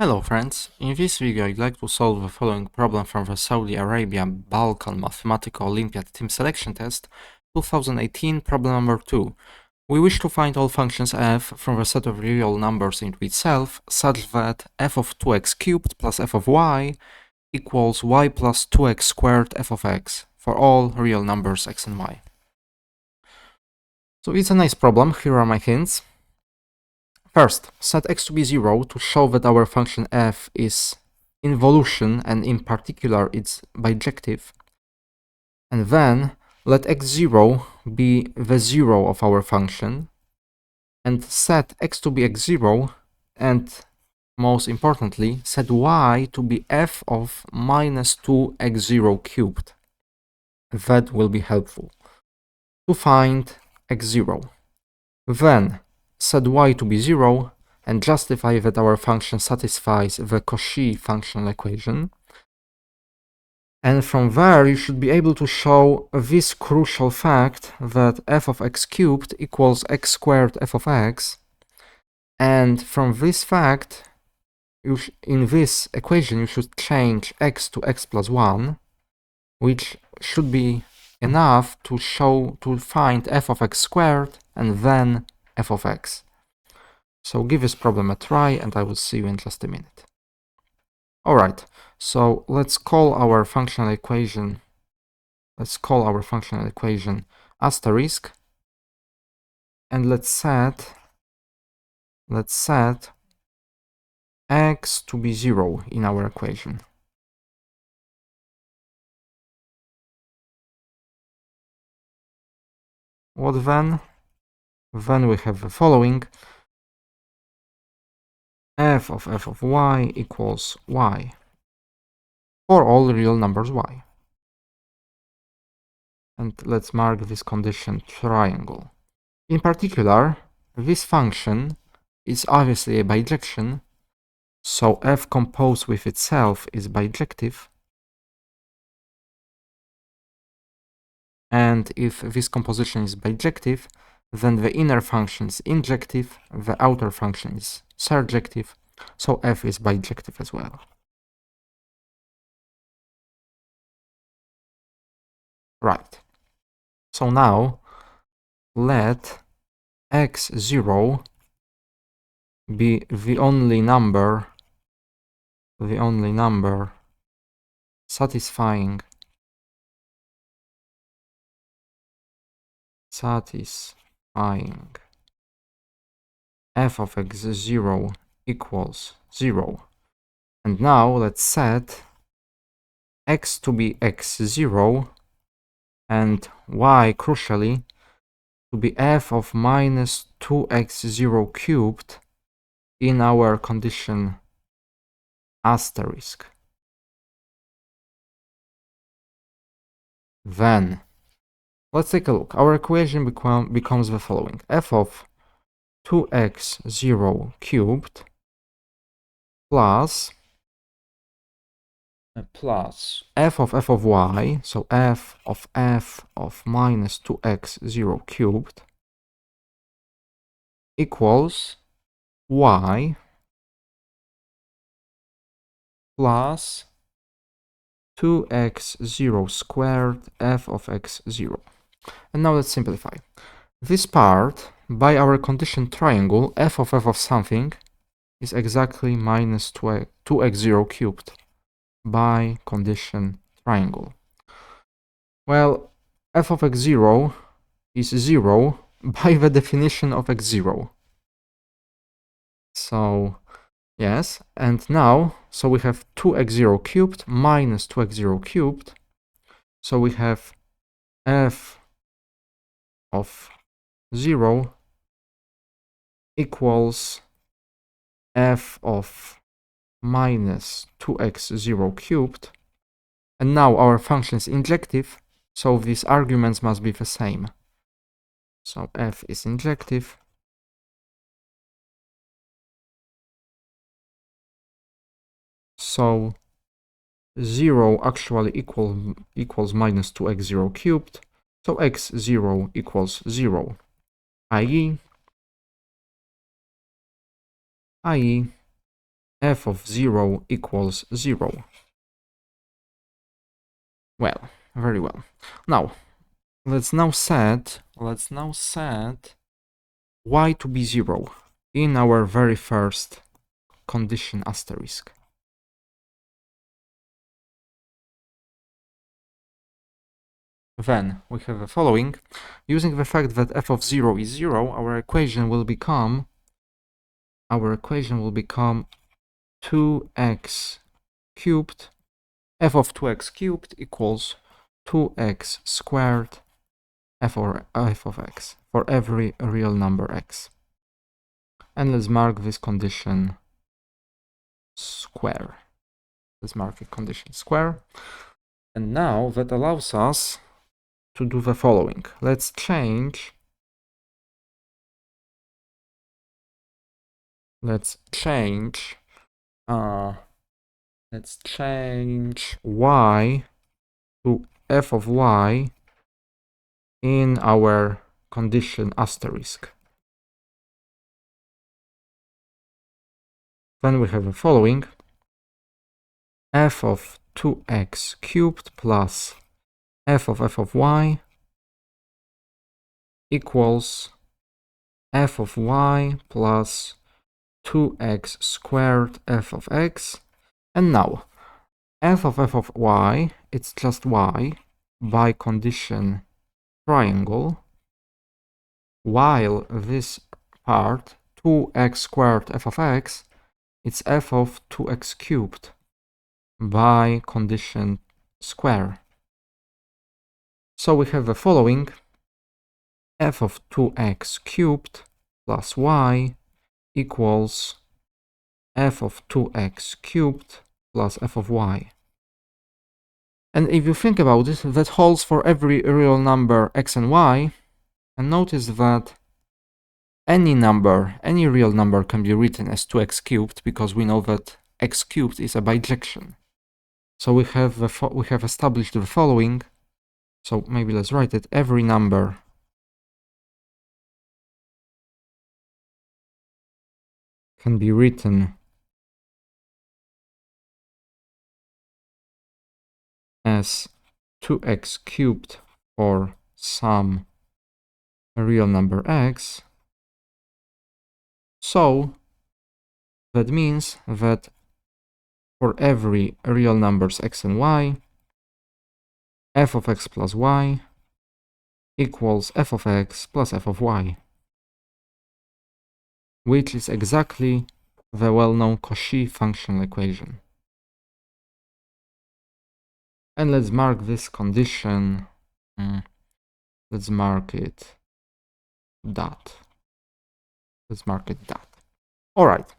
Hello friends, in this video I'd like to solve the following problem from the Saudi Arabia Balkan Mathematical Olympiad Team Selection Test 2018, problem number 2. We wish to find all functions f from the set of real numbers into itself such that f of 2x cubed plus f of y equals y plus 2x squared f of x for all real numbers x and y. So it's a nice problem, here are my hints. First, set x to be 0 to show that our function f is involution and in particular it's bijective. And then let x0 be the 0 of our function and set x to be x0 and most importantly set y to be f of minus 2x0 cubed. That will be helpful to find x0. Then set y to be 0 and justify that our function satisfies the Cauchy functional equation. And from there you should be able to show this crucial fact that f of x cubed equals x squared f of x. And from this fact, in this equation you should change x to x plus 1, which should be enough to find f of x squared and then f of x. So give this problem a try and I will see you in just a minute. Alright, so let's call our functional equation asterisk, and let's set x to be 0 in our equation. What then? Then we have the following: f of y equals y for all real numbers y. And let's mark this condition triangle. In particular, this function is obviously a bijection, so f composed with itself is bijective. And if this composition is bijective, then the inner function is injective, the outer function is surjective, so f is bijective as well. Right. So now let x0 be the only number satisfying f of x0 equals 0. And now let's set x to be x0 and y, crucially, to be f of minus 2x0 cubed in our condition asterisk. Then let's take a look. Our equation becomes the following: f of 2x0 cubed plus f of y, so f of minus 2x0 cubed equals y plus 2x0 squared f of x0. And now let's simplify. This part, by our condition triangle, f of something is exactly minus 2x0 cubed by condition triangle. Well, f of x0 is 0 by the definition of x0. So yes, and now, so we have 2x0 cubed minus 2x0 cubed. So we have f of 0 equals f of minus 2x0 cubed. And now our function is injective, so these arguments must be the same. So f is injective. So 0 actually equals minus 2x0 cubed. So x0 equals 0, i.e. f of 0 equals 0. Well, very well. Now, let's now set y to be 0 in our very first condition asterisk. Then we have the following. Using the fact that f of 0 is 0, our equation will become 2x cubed. F of 2x cubed equals 2x squared f of x for every real number x. And let's mark this condition square. Let's mark a condition square. And now that allows us to do the following. Let's change y to f of y in our condition asterisk. Then we have the following. F of 2x cubed plus f of y equals f of y plus 2x squared f of x. And now f of y, it's just y by condition triangle, while this part 2x squared f of x, it's f of 2x cubed by condition square. So we have the following. F of 2x cubed plus y equals f of 2x cubed plus f of y. And if you think about it, that holds for every real number x and y. And notice that any real number can be written as 2x cubed, because we know that x cubed is a bijection. So we have established the following. So maybe let's write it. Every number can be written as 2x cubed for some real number x. So that means that for every real numbers x and y, f of x plus y equals f of x plus f of y, which is exactly the well-known Cauchy functional equation. And let's mark this condition. Let's mark it dot. All right.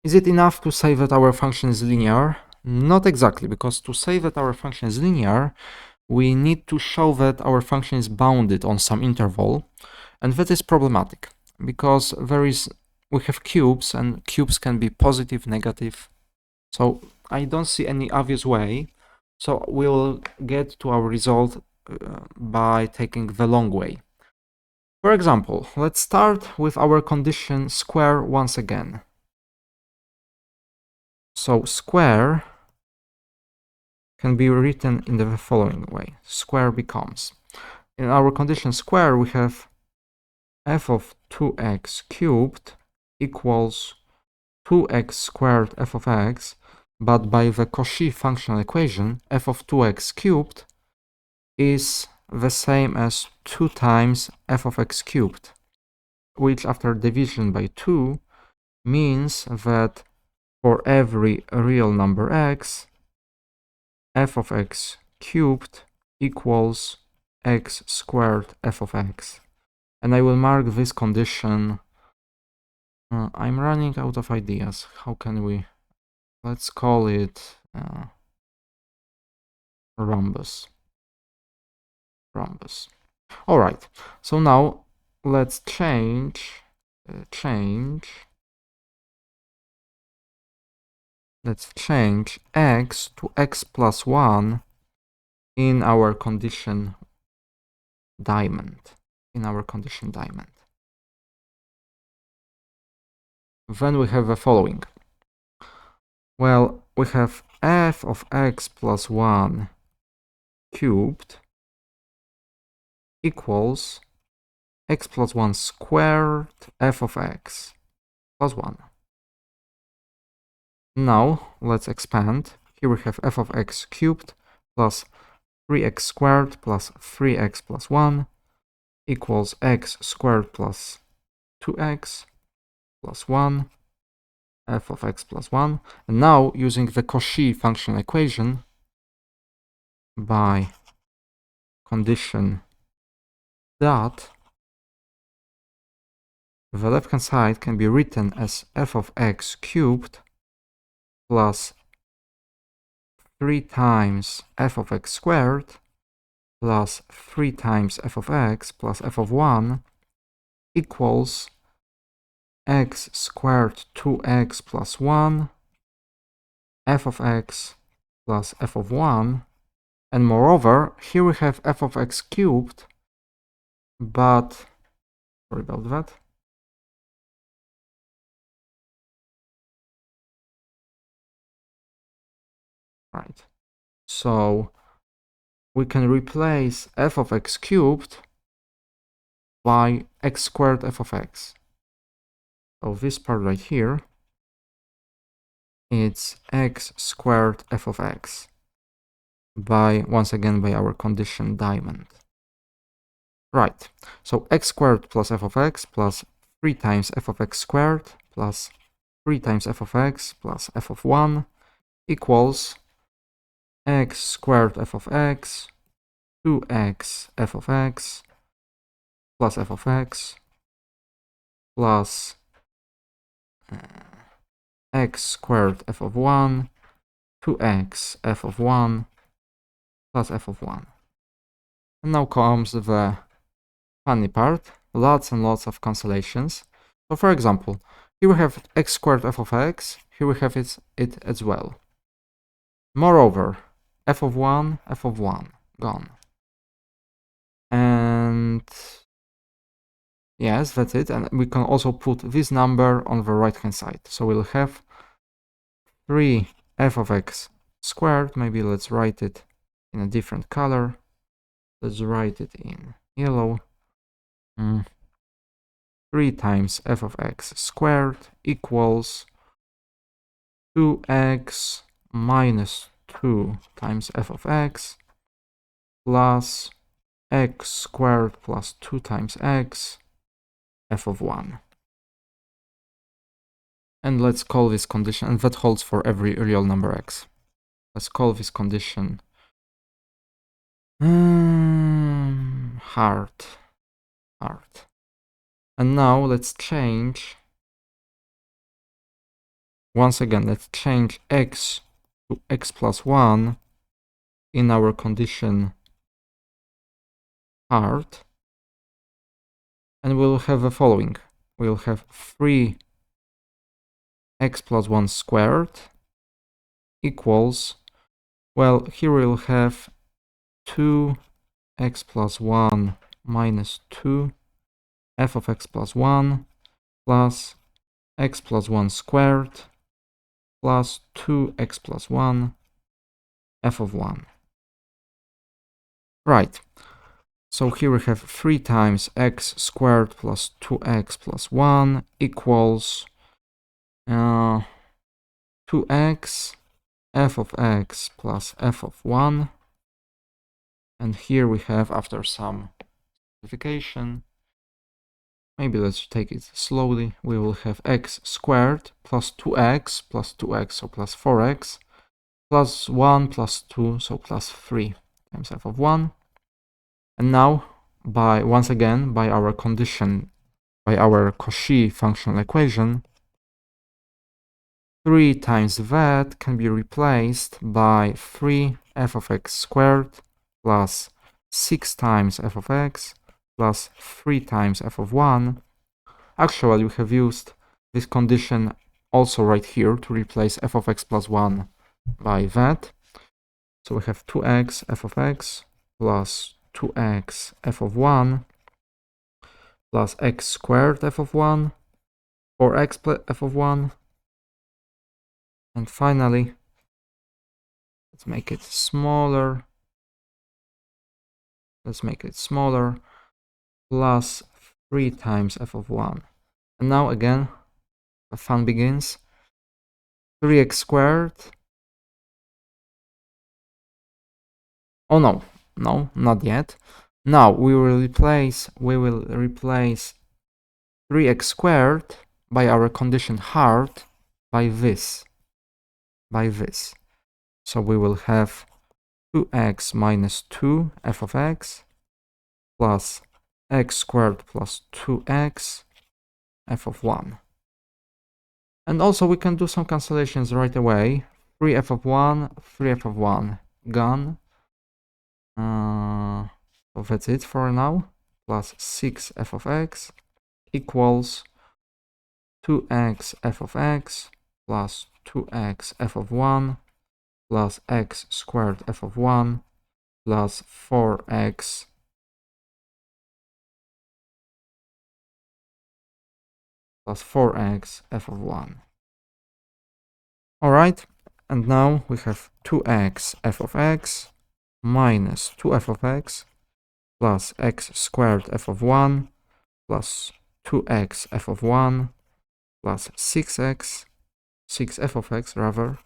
Is it enough to say that our function is linear? Not exactly, because to say that our function is linear, we need to show that our function is bounded on some interval, and that is problematic because we have cubes, and cubes can be positive, negative. So I don't see any obvious way. So we'll get to our result by taking the long way. For example, let's start with our condition square once again. So square can be written in the following way. Square becomes, in our condition square, we have f of 2x cubed equals 2x squared f of x, but by the Cauchy functional equation, f of 2x cubed is the same as 2 times f of x cubed, which after division by 2 means that for every real number x, f of x cubed equals x squared f of x. And I will mark this condition. I'm running out of ideas. How can we? Let's call it rhombus. All right. So now let's change. Let's change x to x plus 1 in our condition diamond. Then we have the following. Well, we have f of x plus 1 cubed equals x plus 1 squared f of x plus 1. Now, let's expand. Here we have f of x cubed plus 3x squared plus 3x plus 1 equals x squared plus 2x plus 1 f of x plus 1. And now, using the Cauchy function equation by condition that the left-hand side can be written as f of x cubed plus 3 times f of x squared plus 3 times f of x plus f of 1 equals x squared 2x plus 1 f of x plus f of 1. And moreover, here we have f of x cubed, but sorry about that. Right. So we can replace f of x cubed by x squared f of x. So this part right here, it's x squared f of x by, once again, by our condition diamond. Right, so x squared plus f of x plus 3 times f of x squared plus 3 times f of x plus f of 1 equals x squared f of x, 2x f of x plus f of x plus x squared f of 1, 2x f of 1 plus f of 1. And now comes the funny part, lots and lots of cancellations. So for example, here we have x squared f of x, here we have it as well. Moreover, f of 1, gone. And yes, that's it. And we can also put this number on the right hand side. So we'll have 3 f of x squared. Maybe let's write it in a different color. Let's write it in yellow. 3 times f of x squared equals 2x minus 2 times f of x plus x squared plus 2 times x f of 1. And let's call this condition, and that holds for every real number x. Let's call this condition hard. And now let's change, once again, let's change x to x plus 1 in our condition hard. And we'll have the following. We'll have 3 x plus 1 squared equals, well, here we'll have 2x plus 1 minus 2 f of x plus 1 plus x plus 1 squared plus 2x plus 1 f of 1. Right. So here we have 3 times x squared plus 2x plus 1 equals 2x f of x plus f of 1. And here we have, after some simplification, maybe let's take it slowly, we will have x squared plus 2x, so plus 4x, plus 1 plus 2, so plus 3 times f of 1. And now, once again, by our condition, by our Cauchy functional equation, 3 times that can be replaced by 3 f of x squared plus 6 times f of x plus 3 times f of 1. Actually, we have used this condition also right here to replace f of x plus 1 by that. So we have 2x f of x plus 2x f of 1 plus x squared f of 1 or x plus f of 1 And finally, let's make it smaller. Let's make it smaller. Plus 3 times f of 1. And now again, the fun begins. 3x squared. Oh no, no, not yet. Now we will replace 3x squared by our condition hard by this. So we will have 2x minus 2 f of x plus x squared plus 2x f of 1. And also we can do some cancellations right away. 3f of 1, 3f of 1 gone. So that's it for now. Plus 6f of x equals 2x f of x plus 2x f of 1 plus x squared f of 1 plus 4x plus 4x f of 1. Alright, and now we have 2x f of x minus 2f of x plus x squared f of 1 plus 2x f of 1 plus 6x, 6f of x rather,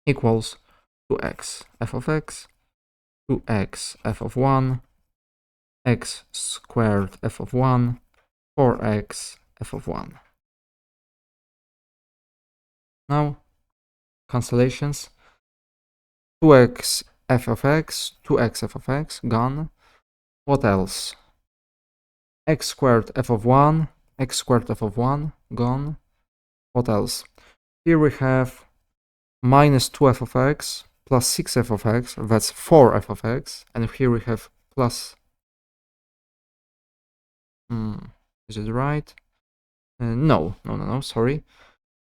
equals 2x f of x, 2x f of 1, x squared f of 1, 4x f of 1. Now, cancellations. 2x f of x, 2x f of x, gone. What else? X squared f of 1, x squared f of 1, gone. What else? Here we have minus 2f of x plus 6f of x, that's 4f of x, and here we have plus... is it right? No, sorry.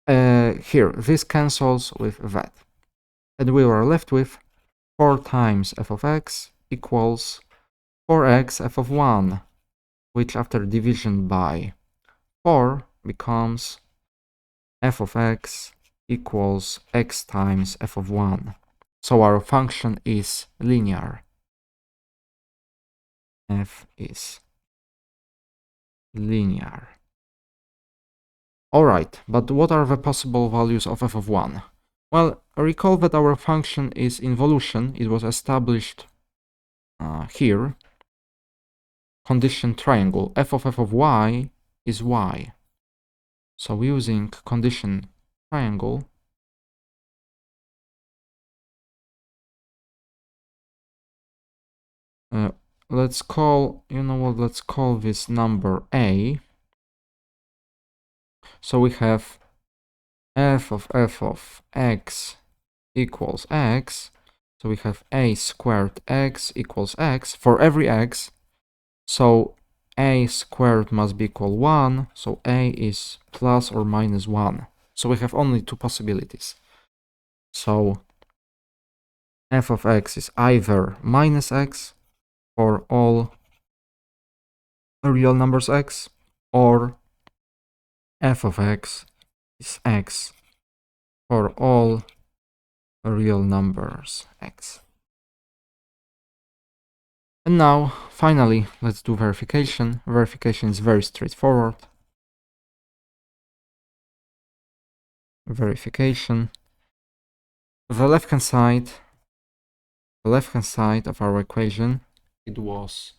Here, this cancels with that. And we are left with 4 times f of x equals 4x f of 1, which after division by 4 becomes f of x equals x times f of 1. So our function is linear. F is linear. Alright, but what are the possible values of f of 1? Well, recall that our function is involution. It was established here. Condition triangle. F of y is y. So using condition triangle, let's call, let's call this number a. So we have f of x equals x. So we have a squared x equals x for every x. So a squared must be equal 1. So a is plus or minus 1. So we have only two possibilities. So f of x is either minus x for all real numbers x, or f of x is x for all real numbers x. And now, finally, let's do verification. Verification is very straightforward. Verification. The left-hand side of our equation, it was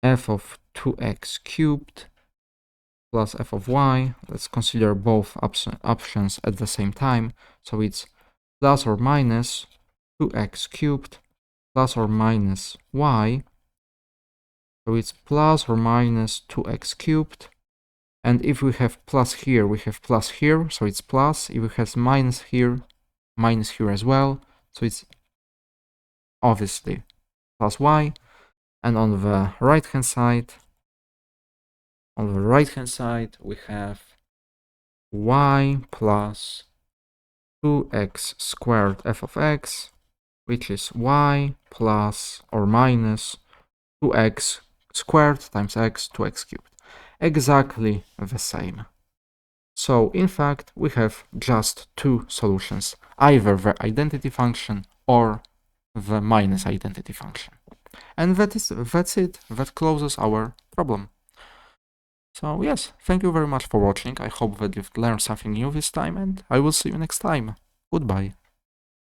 f of 2x cubed plus f of y. Let's consider both options at the same time. So it's plus or minus 2x cubed plus or minus y. So it's plus or minus 2x cubed. And if we have plus here, we have plus here, so it's plus. If we have minus here as well, so it's obviously plus y. And on the right hand side, we have y plus 2x squared f of x, which is y plus or minus 2x squared times x, 2x cubed. Exactly the same. So in fact, we have just two solutions, either the identity function or the minus identity function. And that's it. That closes our problem. So yes, thank you very much for watching. I hope that you've learned something new this time, and I will see you next time. Goodbye.